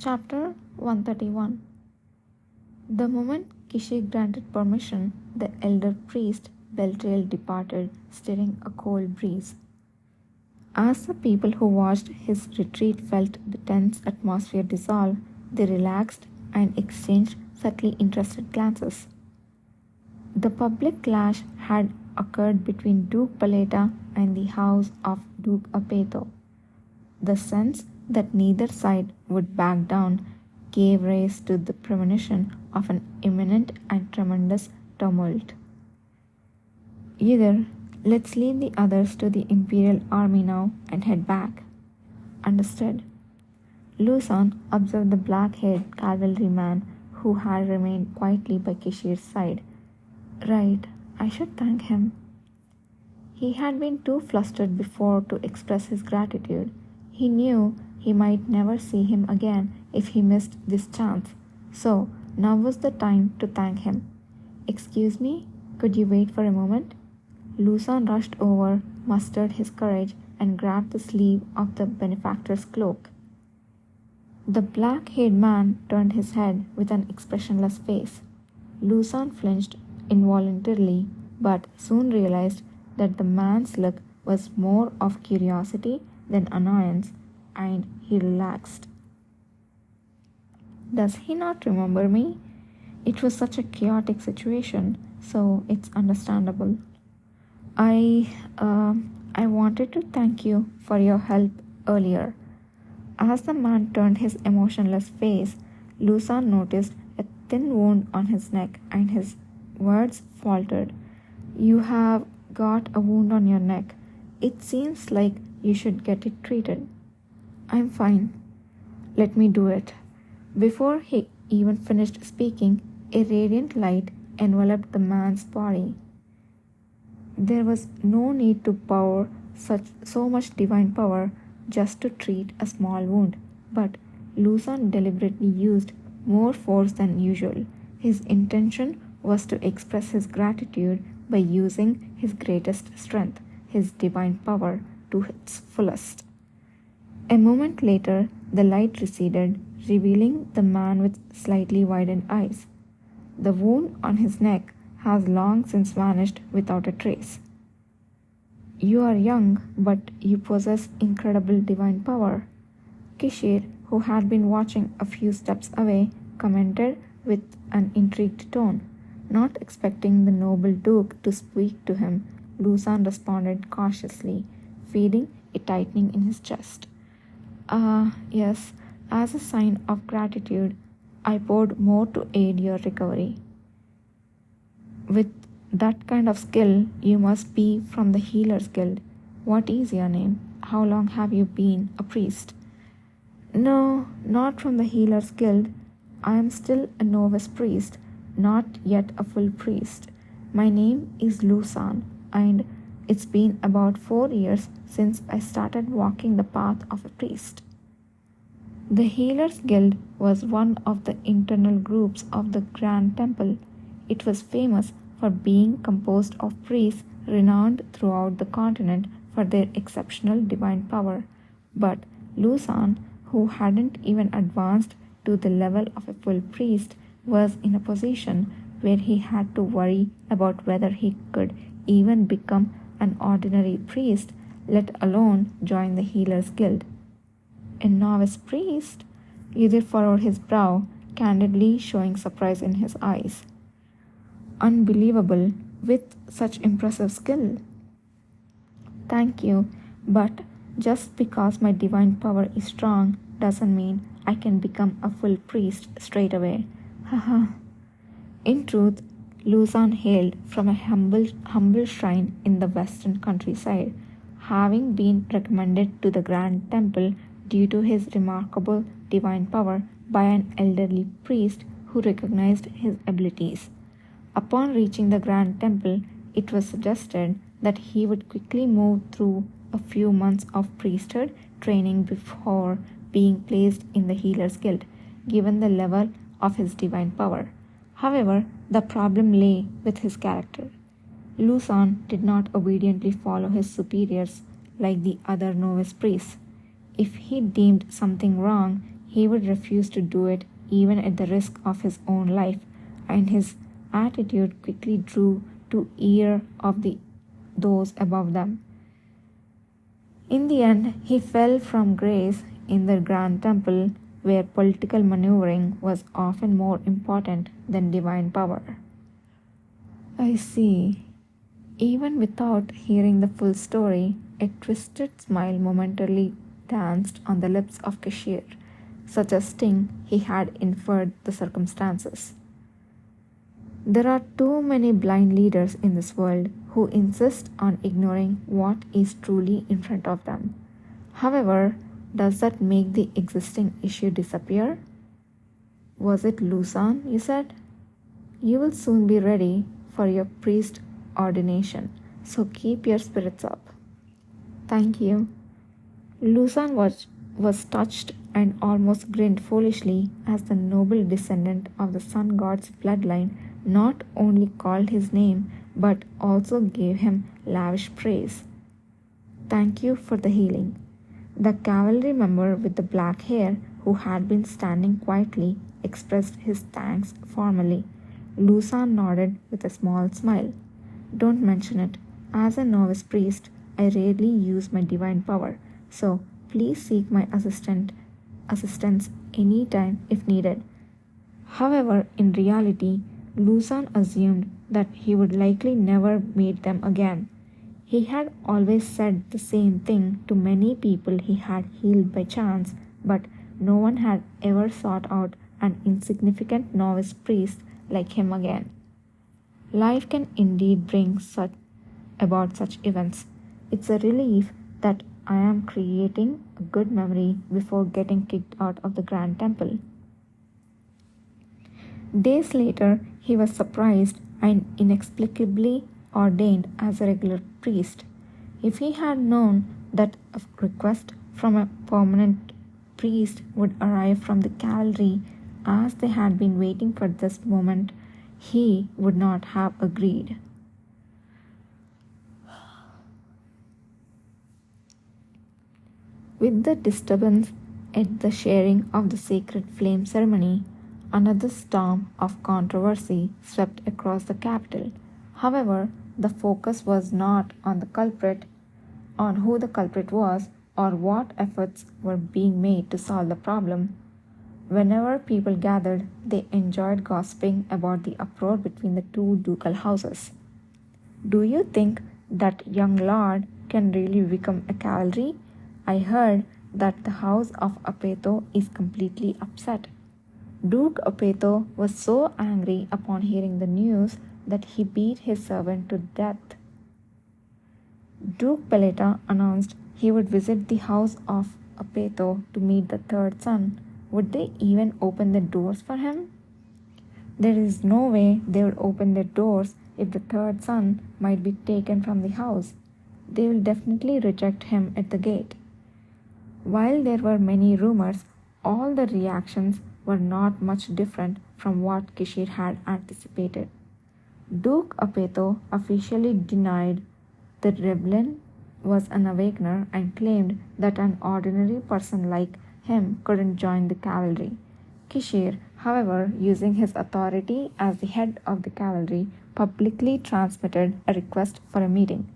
Chapter 131. The moment Kishi granted permission, the elder priest Beltrail departed, stirring a cold breeze. As the people who watched his retreat felt the tense atmosphere dissolve, they relaxed and exchanged subtly interested glances. The public clash had occurred between Duke Paleta and the house of Duke Apeto. The sense that neither side would back down gave rise to the premonition of an imminent and tremendous tumult. Either let's leave the others to the Imperial army now and head back. Understood. Luzon observed the black-haired cavalryman who had remained quietly by Kishir's side. Right, I should thank him. He had been too flustered before to express his gratitude. He knew he might never see him again if he missed this chance, so now was the time to thank him. Excuse me, could you wait for a moment? Luzon rushed over, mustered his courage, and grabbed the sleeve of the benefactor's cloak. The black-haired man turned his head with an expressionless face. Luzon flinched involuntarily, but soon realized that the man's look was more of curiosity than annoyance, and he relaxed. Does he not remember me? It was such a chaotic situation, so it's understandable. I wanted to thank you for your help earlier. As the man turned his emotionless face, Luzon noticed a thin wound on his neck and his words faltered. You have got a wound on your neck. It seems like you should get it treated. I'm fine. Let me do it. Before he even finished speaking, a radiant light enveloped the man's body. There was no need to pour so much divine power just to treat a small wound, but Luzon deliberately used more force than usual. His intention was to express his gratitude by using his greatest strength, his divine power, to its fullest. A moment later, the light receded, revealing the man with slightly widened eyes. The wound on his neck has long since vanished without a trace. You are young, but you possess incredible divine power. Kishir, who had been watching a few steps away, commented with an intrigued tone. Not expecting the noble duke to speak to him, Luzon responded cautiously, feeling a tightening in his chest. Yes, as a sign of gratitude, I poured more to aid your recovery. With that kind of skill, you must be from the Healers Guild. What is your name? How long have you been a priest? No, not from the Healers Guild. I am still a novice priest, not yet a full priest. My name is Luzon, and it's been about 4 years since I started walking the path of a priest. The Healers Guild was one of the internal groups of the Grand Temple. It was famous for being composed of priests renowned throughout the continent for their exceptional divine power. But Luzon, who hadn't even advanced to the level of a full priest, was in a position where he had to worry about whether he could even become an ordinary priest, let alone join the Healers Guild. A novice priest? Yudhir furrowed his brow, candidly showing surprise in his eyes. Unbelievable, with such impressive skill. Thank you, but just because my divine power is strong doesn't mean I can become a full priest straight away. Haha. In truth, Luzon hailed from a humble shrine in the western countryside, having been recommended to the Grand Temple due to his remarkable divine power by an elderly priest who recognized his abilities. Upon reaching the Grand Temple, it was suggested that he would quickly move through a few months of priesthood training before being placed in the Healers Guild, given the level of his divine power. However, the problem lay with his character. Luzon did not obediently follow his superiors like the other novice priests. If he deemed something wrong, he would refuse to do it even at the risk of his own life, and his attitude quickly drew to ear of those above them. In the end, he fell from grace in the Grand Temple, where political maneuvering was often more important than divine power. I see. Even without hearing the full story, a twisted smile momentarily danced on the lips of Kashir, suggesting he had inferred the circumstances. There are too many blind leaders in this world who insist on ignoring what is truly in front of them. However, does that make the existing issue disappear? Was it Lusan, you said? You will soon be ready for your priest ordination, so keep your spirits up. Thank you. Lusan was touched and almost grinned foolishly as the noble descendant of the sun god's bloodline not only called his name but also gave him lavish praise. Thank you for the healing. The cavalry member with the black hair, who had been standing quietly, expressed his thanks formally. Lusan nodded with a small smile. Don't mention it. As a novice priest, I rarely use my divine power, so please seek my assistance any time if needed. However, in reality, Lusan assumed that he would likely never meet them again. He had always said the same thing to many people he had healed by chance, but no one had ever sought out an insignificant novice priest like him again. Life can indeed bring about such events. It's a relief that I am creating a good memory before getting kicked out of the Grand Temple. Days later, he was surprised and inexplicably ordained as a regular priest. If he had known that a request from a permanent priest would arrive from the cavalry, as they had been waiting for this moment, he would not have agreed. With the disturbance at the sharing of the sacred flame ceremony, another storm of controversy swept across the capital. However, the focus was not on who the culprit was, or what efforts were being made to solve the problem. Whenever people gathered, they enjoyed gossiping about the uproar between the two ducal houses. Do you think that young lord can really become a cavalry? I heard that the house of Apeto is completely upset. Duke Apeto was so angry upon hearing the news that he beat his servant to death. Duke Peleta announced he would visit the house of Apeto to meet the third son. Would they even open the doors for him? There is no way they would open their doors if the third son might be taken from the house. They will definitely reject him at the gate. While there were many rumors, all the reactions were not much different from what Kishir had anticipated. Duke Apeto officially denied that Rebelin was an awakener and claimed that an ordinary person like him couldn't join the cavalry. Kishir, however, using his authority as the head of the cavalry, publicly transmitted a request for a meeting.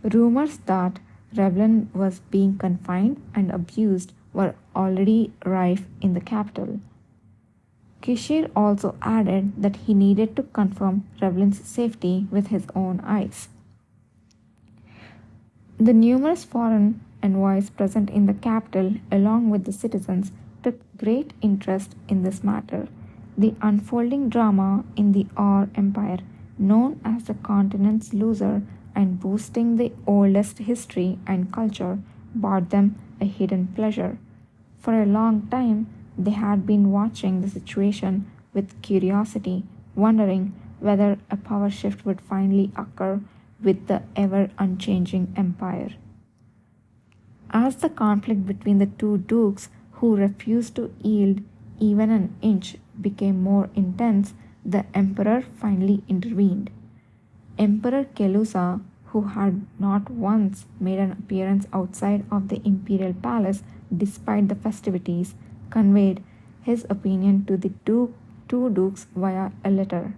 Rumors that Rebelin was being confined and abused were already rife in the capital. Kishir also added that he needed to confirm Rebelin's safety with his own eyes. The numerous foreign envoys present in the capital, along with the citizens, took great interest in this matter. The unfolding drama in the Aur Empire, known as the continent's loser and boasting the oldest history and culture, brought them a hidden pleasure. For a long time, they had been watching the situation with curiosity, wondering whether a power shift would finally occur with the ever unchanging empire. As the conflict between the two dukes, who refused to yield even an inch, became more intense, the emperor finally intervened. Emperor Kelusa, who had not once made an appearance outside of the imperial palace despite the festivities, conveyed his opinion to the two dukes via a letter.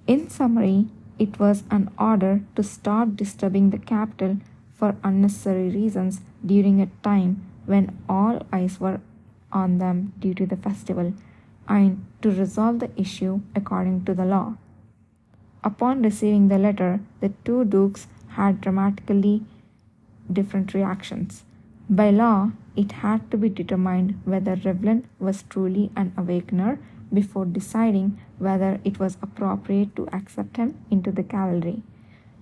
In summary, it was an order to stop disturbing the capital for unnecessary reasons during a time when all eyes were on them due to the festival, and to resolve the issue according to the law. Upon receiving the letter, the two dukes had dramatically different reactions. By law, it had to be determined whether Revlin was truly an awakener before deciding whether it was appropriate to accept him into the cavalry.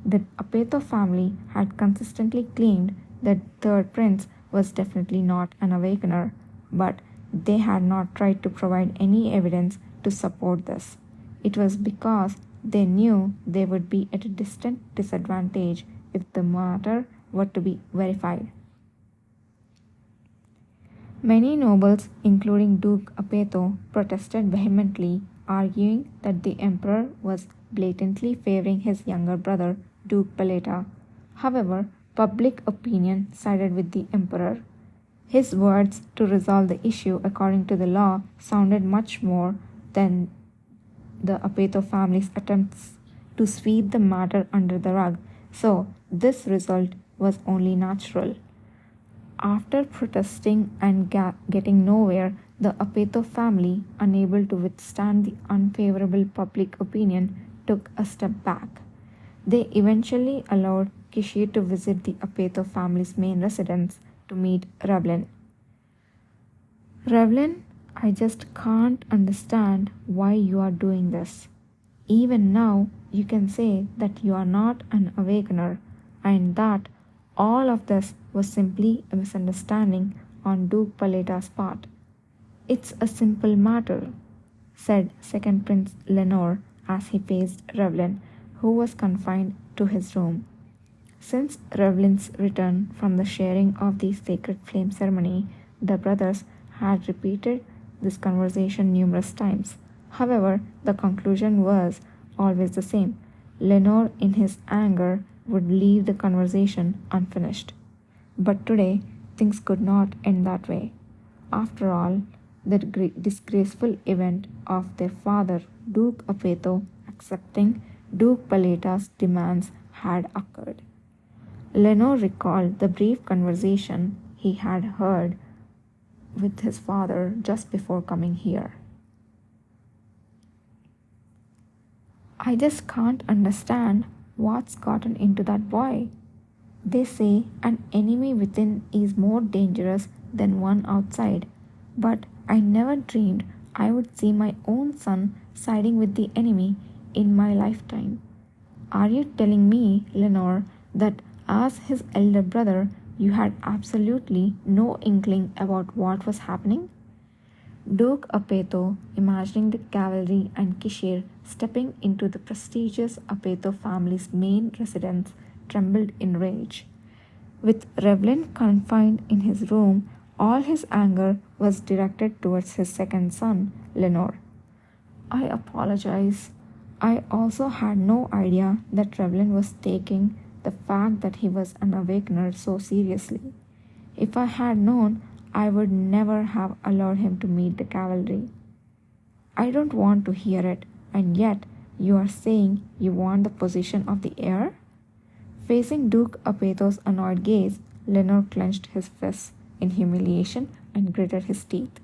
The Apeto family had consistently claimed that third prince was definitely not an awakener, but they had not tried to provide any evidence to support this. It was because they knew they would be at a distant disadvantage if the matter were to be verified. Many nobles, including Duke Apeto, protested vehemently, arguing that the emperor was blatantly favoring his younger brother, Duke Paleta. However, public opinion sided with the emperor. His words to resolve the issue according to the law sounded much more than the Apeto family's attempts to sweep the matter under the rug, so this result was only natural. After protesting and getting nowhere, the Apeto family, unable to withstand the unfavorable public opinion, took a step back. They eventually allowed Kishir to visit the Apeto family's main residence to meet Revlin. Revlin, I just can't understand why you are doing this. Even now, you can say that you are not an awakener and that all of this was simply a misunderstanding on Duke Paleta's part. It's a simple matter, said Second Prince Lenore as he faced Revlin, who was confined to his room. Since Revlin's return from the sharing of the sacred flame ceremony, the brothers had repeated this conversation numerous times. However, the conclusion was always the same. Lenore, in his anger, would leave the conversation unfinished. But today, things could not end that way. After all, the disgraceful event of their father, Duke Apeto, accepting Duke Paleta's demands had occurred. Lenore recalled the brief conversation he had heard with his father just before coming here. I just can't understand what's gotten into that boy. They say an enemy within is more dangerous than one outside, but I never dreamed I would see my own son siding with the enemy in my lifetime. Are you telling me, Lenore, that as his elder brother, you had absolutely no inkling about what was happening? Duke Apeto, imagining the cavalry and Kishir stepping into the prestigious Apeto family's main residence, trembled in rage. With Revlin confined in his room, all his anger was directed towards his second son, Lenore. I apologize. I also had no idea that Revlin was taking the fact that he was an awakener so seriously. If I had known, I would never have allowed him to meet the cavalry. I don't want to hear it, and yet you are saying you want the position of the heir? Facing Duke Apeto's annoyed gaze, Lenore clenched his fists in humiliation and gritted his teeth.